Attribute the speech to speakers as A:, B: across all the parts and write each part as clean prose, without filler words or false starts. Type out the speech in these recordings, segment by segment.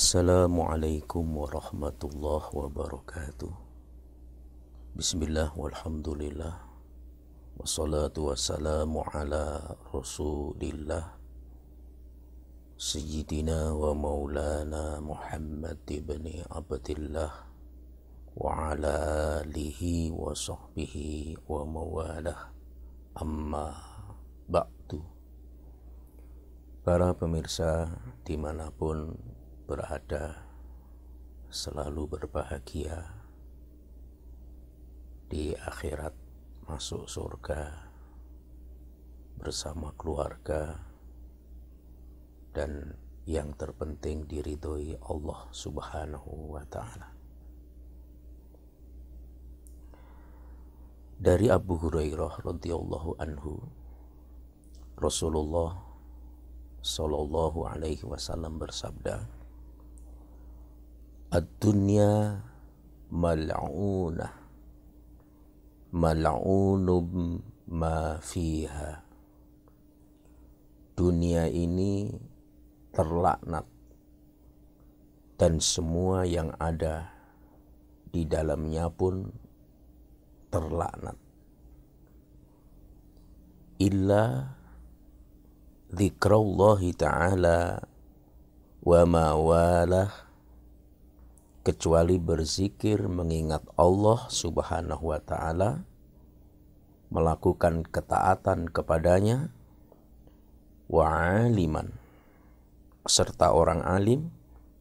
A: Assalamualaikum warahmatullahi wabarakatuh. Bismillah walhamdulillah, wassalatu wassalamu ala rasulillah, Sayyidina wa maulana Muhammad ibn Abdillah, wa ala alihi wa sahbihi wa mawalah, amma ba'du. Para pemirsa dimanapun berada, selalu berbahagia di akhirat, masuk surga bersama keluarga, dan yang terpenting diridhoi Allah Subhanahu wa ta'ala. Dari Abu Hurairah radhiyallahu anhu, Rasulullah sallallahu alaihi wasallam bersabda, "Ad-dunya mal'unah, mal'unum ma fiha." Dunia ini terlaknat dan semua yang ada di dalamnya pun terlaknat. Illa dzikrallahi ta'ala wa ma walah, kecuali berzikir mengingat Allah Subhanahu wa ta'ala, melakukan ketaatan kepadanya, wa aliman, serta orang alim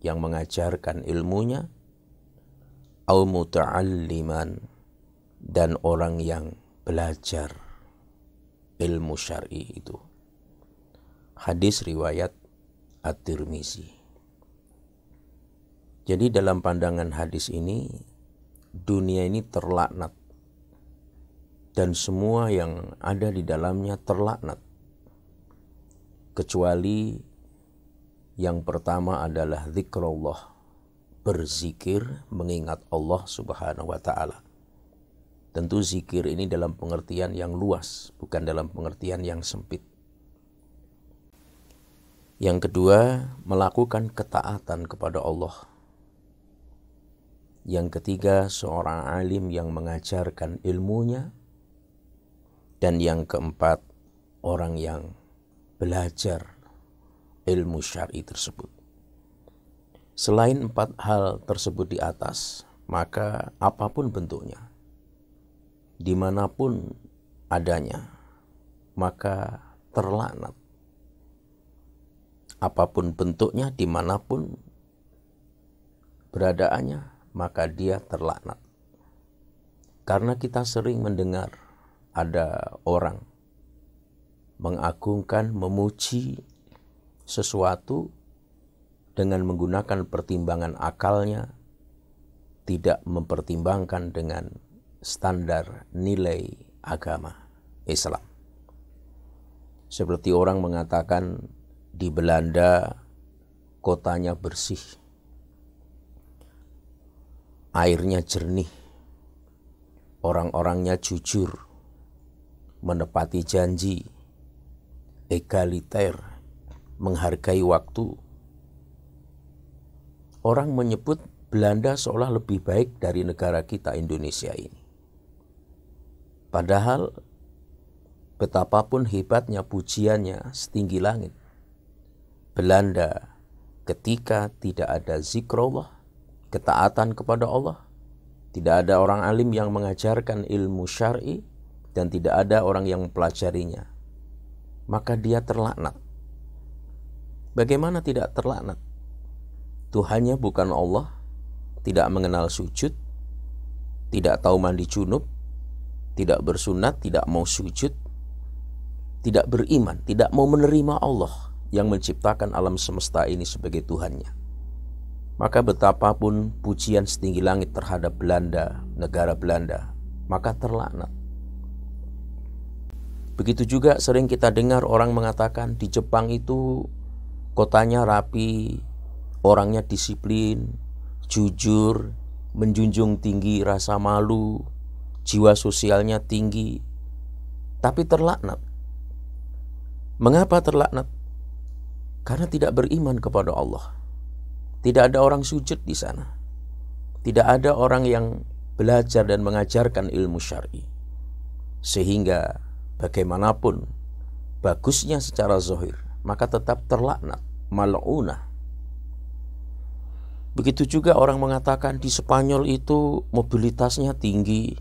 A: yang mengajarkan ilmunya, au muta'alliman, dan orang yang belajar ilmu syar'i itu. Hadis riwayat At-Tirmizi. Jadi dalam pandangan hadis ini, dunia ini terlaknat dan semua yang ada di dalamnya terlaknat, kecuali yang pertama adalah zikrullah, berzikir mengingat Allah Subhanahu wa ta'ala. Tentu zikir ini dalam pengertian yang luas, bukan dalam pengertian yang sempit. Yang kedua, melakukan ketaatan kepada Allah. Yang ketiga, seorang alim yang mengajarkan ilmunya. Dan yang keempat, orang yang belajar ilmu syar'i tersebut. Selain empat hal tersebut di atas, maka apapun bentuknya, dimanapun adanya, maka terlaknat. Apapun bentuknya, dimanapun beradaannya, maka dia terlaknat. Karena kita sering mendengar ada orang mengagungkan, memuji sesuatu dengan menggunakan pertimbangan akalnya, tidak mempertimbangkan dengan standar nilai agama Islam. Seperti orang mengatakan di Belanda kotanya bersih, airnya jernih, orang-orangnya jujur, menepati janji, egaliter, menghargai waktu. Orang menyebut Belanda seolah lebih baik dari negara kita Indonesia ini. Padahal betapapun hebatnya pujiannya setinggi langit, Belanda ketika tidak ada zikrullah, ketaatan kepada Allah, tidak ada orang alim yang mengajarkan ilmu syar'i, dan tidak ada orang yang mempelajarinya, maka dia terlaknat. Bagaimana tidak terlaknat? Tuhannya bukan Allah, tidak mengenal sujud, tidak tahu mandi junub, tidak bersunat, tidak mau sujud, tidak beriman, tidak mau menerima Allah yang menciptakan alam semesta ini sebagai Tuhannya. Maka betapapun pujian setinggi langit terhadap Belanda, negara Belanda, maka terlaknat. Begitu juga sering kita dengar orang mengatakan di Jepang itu kotanya rapi, orangnya disiplin, jujur, menjunjung tinggi rasa malu, jiwa sosialnya tinggi, tapi terlaknat. Mengapa terlaknat? Karena tidak beriman kepada Allah. Tidak ada orang sujud di sana. Tidak ada orang yang belajar dan mengajarkan ilmu syar'i. Sehingga bagaimanapun bagusnya secara zahir, maka tetap terlaknat, mal'unah. Begitu juga orang mengatakan di Spanyol itu mobilitasnya tinggi,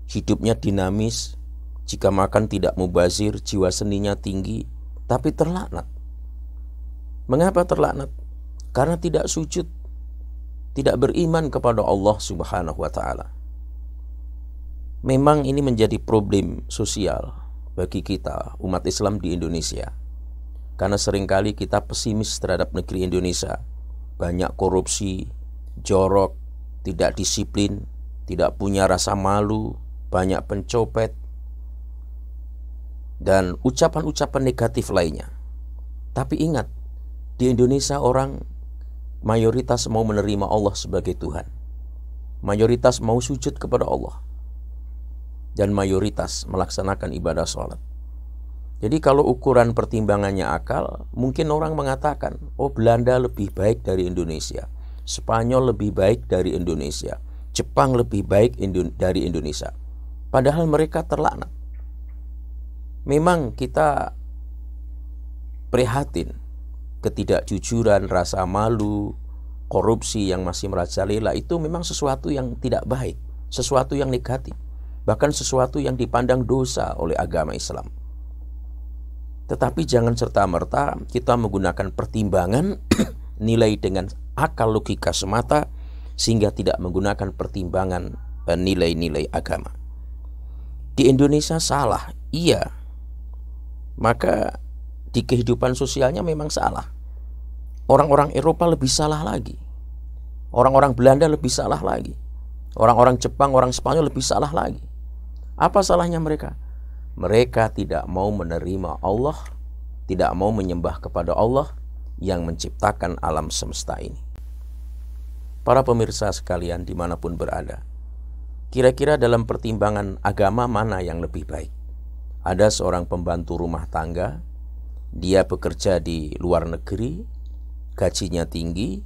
A: hidupnya dinamis, jika makan tidak mubazir, jiwa seninya tinggi, tapi terlaknat. Mengapa terlaknat? Karena tidak sujud, tidak beriman kepada Allah Subhanahu wa ta'ala. Memang ini menjadi problem sosial bagi kita umat Islam di Indonesia, karena seringkali kita pesimis terhadap negeri Indonesia. Banyak korupsi, jorok, tidak disiplin, tidak punya rasa malu, banyak pencopet, dan ucapan-ucapan negatif lainnya. Tapi ingat, di Indonesia orang mayoritas mau menerima Allah sebagai Tuhan. Mayoritas mau sujud kepada Allah. Dan mayoritas melaksanakan ibadah sholat. Jadi kalau ukuran pertimbangannya akal, mungkin orang mengatakan, oh Belanda lebih baik dari Indonesia, Spanyol lebih baik dari Indonesia, Jepang lebih baik dari Indonesia. Padahal mereka terlaknat. Memang kita prihatin ketidakjujuran, rasa malu, korupsi yang masih merajalela itu memang sesuatu yang tidak baik, sesuatu yang negatif, bahkan sesuatu yang dipandang dosa oleh agama Islam. Tetapi jangan serta-merta kita menggunakan pertimbangan nilai dengan akal logika semata, sehingga tidak menggunakan pertimbangan nilai-nilai agama. Di Indonesia salah, iya. Maka di kehidupan sosialnya memang salah. Orang-orang Eropa lebih salah lagi. Orang-orang Belanda lebih salah lagi. Orang-orang Jepang, orang Spanyol lebih salah lagi. Apa salahnya mereka? Mereka tidak mau menerima Allah, tidak mau menyembah kepada Allah yang menciptakan alam semesta ini. Para pemirsa sekalian dimanapun berada, kira-kira dalam pertimbangan agama mana yang lebih baik? Ada seorang pembantu rumah tangga, dia bekerja di luar negeri, gajinya tinggi,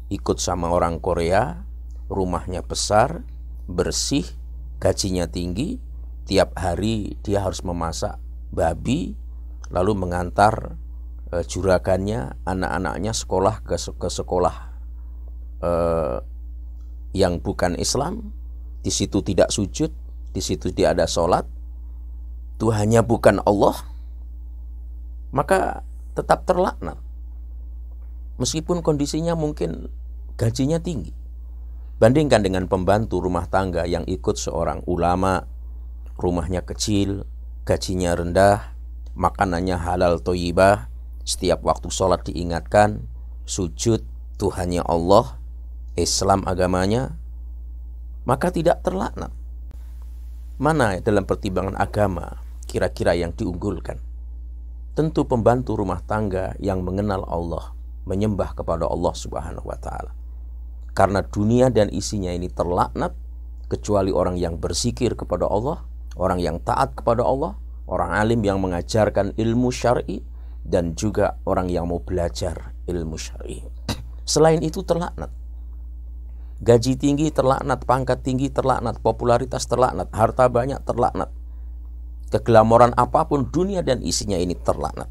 A: ikut sama orang Korea, rumahnya besar, bersih, gajinya tinggi, tiap hari dia harus memasak babi, lalu mengantar juragannya, anak-anaknya sekolah ke sekolah yang bukan Islam. Di situ tidak sujud, di situ tidak ada sholat, Tuhannya bukan Allah, maka tetap terlaknat. Meskipun kondisinya mungkin gajinya tinggi. Bandingkan dengan pembantu rumah tangga yang ikut seorang ulama, rumahnya kecil, gajinya rendah, makanannya halal thayyibah, setiap waktu sholat diingatkan, sujud, Tuhannya Allah, Islam agamanya, maka tidak terlaknat. Mana dalam pertimbangan agama kira-kira yang diunggulkan? Tentu pembantu rumah tangga yang mengenal Allah, menyembah kepada Allah Subhanahu wa ta'ala. Karena dunia dan isinya ini terlaknat, kecuali orang yang berzikir kepada Allah, orang yang taat kepada Allah, orang alim yang mengajarkan ilmu syar'i, dan juga orang yang mau belajar ilmu syar'i. Selain itu terlaknat. Gaji tinggi terlaknat, pangkat tinggi terlaknat, popularitas terlaknat, harta banyak terlaknat. Keglamoran apapun dunia dan isinya ini terlaknat.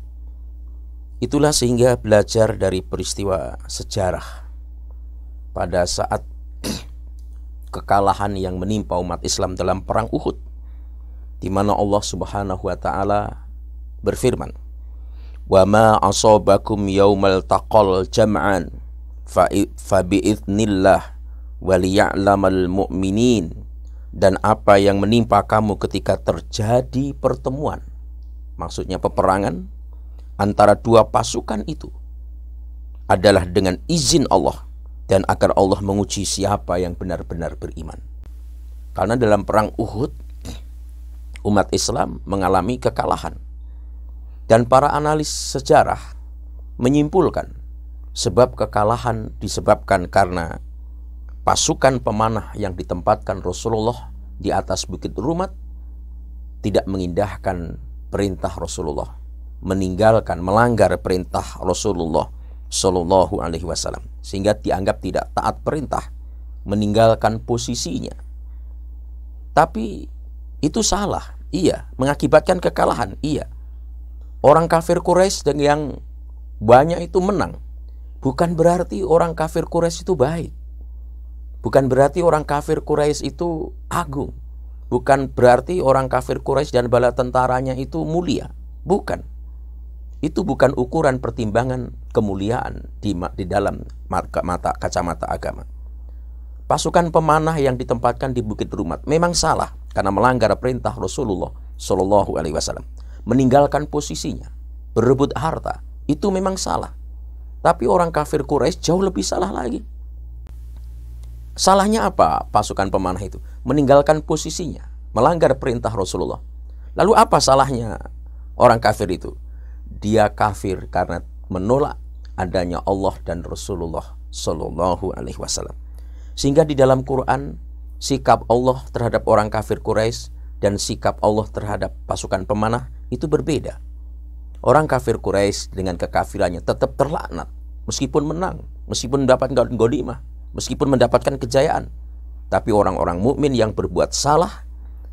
A: Itulah sehingga belajar dari peristiwa sejarah pada saat kekalahan yang menimpa umat Islam dalam perang Uhud, di mana Allah Subhanahu wa ta'ala berfirman, "Wa ma asabakum yaumal taqal jam'an fa bi'idznillah wa liya'lamal mu'minin." Dan apa yang menimpa kamu ketika terjadi pertemuan, maksudnya peperangan antara dua pasukan itu, adalah dengan izin Allah, dan agar Allah menguji siapa yang benar-benar beriman. Karena dalam perang Uhud, umat Islam mengalami kekalahan. Dan para analis sejarah menyimpulkan sebab kekalahan disebabkan karena pasukan pemanah yang ditempatkan Rasulullah di atas Bukit Rumat tidak mengindahkan perintah Rasulullah, melanggar perintah Rasulullah Shallallahu Alaihi Wasallam. sehingga dianggap tidak taat perintah, meninggalkan posisinya. Tapi itu salah, iya, mengakibatkan kekalahan, iya. Orang kafir Quraisy dan yang banyak itu menang. Bukan berarti orang kafir Quraisy itu baik. Bukan berarti orang kafir Quraisy itu agung. Bukan berarti orang kafir Quraisy dan bala tentaranya itu mulia. Bukan. Itu bukan ukuran pertimbangan kemuliaan di dalam kacamata agama. Pasukan pemanah yang ditempatkan di Bukit Rumat memang salah karena melanggar perintah Rasulullah Shallallahu Alaihi Wasallam. Meninggalkan posisinya, berebut harta, itu memang salah. Tapi orang kafir Quraisy jauh lebih salah lagi. Salahnya apa pasukan pemanah itu? Meninggalkan posisinya, melanggar perintah Rasulullah. Lalu apa salahnya orang kafir itu? Dia kafir karena menolak adanya Allah dan Rasulullah Shallallahu Alaihi Wasallam. Sehingga di dalam Quran, sikap Allah terhadap orang kafir Quraisy dan sikap Allah terhadap pasukan pemanah itu berbeda. Orang kafir Quraisy dengan kekafirannya tetap terlaknat meskipun menang, meskipun mendapatkan ghanimah, meskipun mendapatkan kejayaan. Tapi orang-orang mukmin yang berbuat salah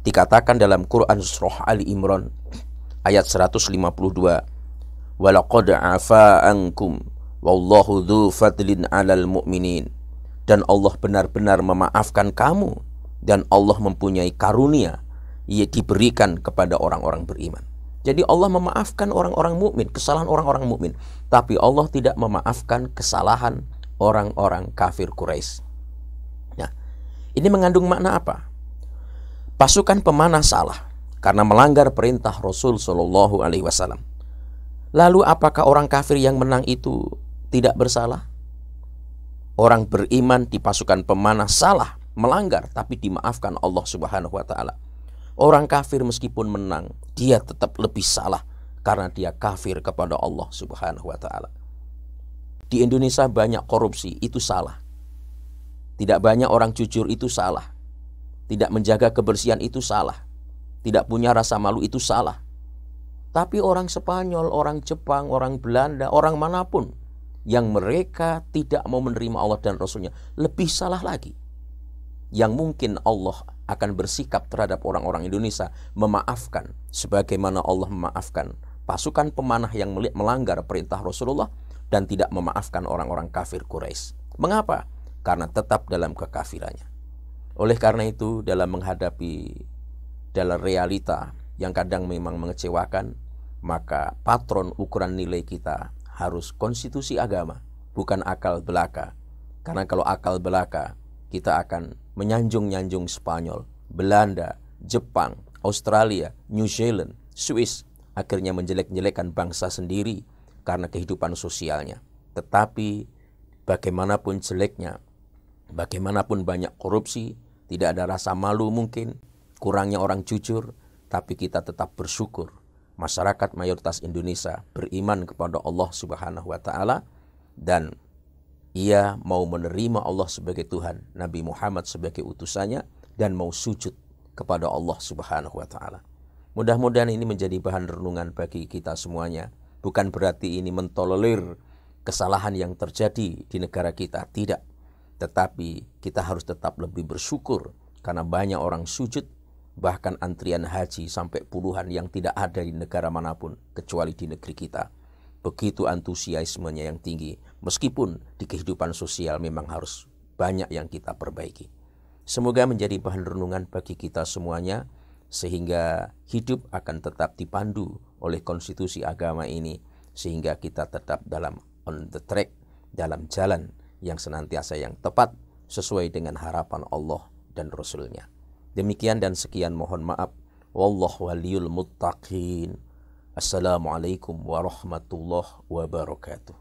A: dikatakan dalam Quran surah Ali Imran ayat 152, walaqad afa ankum wallahu dzu fadlin 'alal mu'minin. Dan Allah benar-benar memaafkan kamu dan Allah mempunyai karunia yang diberikan kepada orang-orang beriman. Jadi Allah memaafkan orang-orang mukmin, kesalahan orang-orang mukmin, tapi Allah tidak memaafkan kesalahan orang-orang kafir Quraisy. Nah, ini mengandung makna apa? Pasukan pemanah salah karena melanggar perintah Rasul Shallallahu Alaihi Wasallam. Lalu apakah orang kafir yang menang itu tidak bersalah? Orang beriman di pasukan pemanah salah, melanggar, tapi dimaafkan Allah Subhanahu wa Ta'ala. Orang kafir meskipun menang, dia tetap lebih salah karena dia kafir kepada Allah Subhanahu wa Ta'ala. Di Indonesia banyak korupsi, itu salah. Tidak banyak orang jujur, itu salah. Tidak menjaga kebersihan, itu salah. Tidak punya rasa malu, itu salah. Tapi orang Spanyol, orang Jepang, orang Belanda, orang manapun yang mereka tidak mau menerima Allah dan Rasulnya, lebih salah lagi. Yang mungkin Allah akan bersikap terhadap orang-orang Indonesia, memaafkan sebagaimana Allah memaafkan pasukan pemanah yang melanggar perintah Rasulullah dan tidak memaafkan orang-orang kafir Quraisy. Mengapa? Karena tetap dalam kekafirannya. Oleh karena itu, dalam menghadapi dalam realita yang kadang memang mengecewakan, maka patron ukuran nilai kita harus konstitusi agama, bukan akal belaka. Karena kalau akal belaka, kita akan menyanjung-nyanjung Spanyol, Belanda, Jepang, Australia, New Zealand, Swiss, akhirnya menjelek-jelekkan bangsa sendiri karena kehidupan sosialnya. Tetapi bagaimanapun jeleknya, bagaimanapun banyak korupsi, tidak ada rasa malu mungkin, kurangnya orang jujur, tapi kita tetap bersyukur. Masyarakat mayoritas Indonesia beriman kepada Allah Subhanahu wa Ta'ala dan ia mau menerima Allah sebagai Tuhan, Nabi Muhammad sebagai utusannya, dan mau sujud kepada Allah Subhanahu wa Ta'ala. Mudah-mudahan ini menjadi bahan renungan bagi kita semuanya. Bukan berarti ini mentolerir kesalahan yang terjadi di negara kita, tidak. Tetapi kita harus tetap lebih bersyukur karena banyak orang sujud, bahkan antrian haji sampai puluhan yang tidak ada di negara manapun kecuali di negeri kita. Begitu antusiasmenya yang tinggi, meskipun di kehidupan sosial memang harus banyak yang kita perbaiki. Semoga menjadi bahan renungan bagi kita semuanya, sehingga hidup akan tetap dipandu oleh konstitusi agama ini, sehingga kita tetap dalam on the track, dalam jalan yang senantiasa yang tepat, sesuai dengan harapan Allah dan Rasulnya. Demikian dan sekian, mohon maaf. Wallahu waliyul muttaqin. Assalamualaikum warahmatullahi wabarakatuh.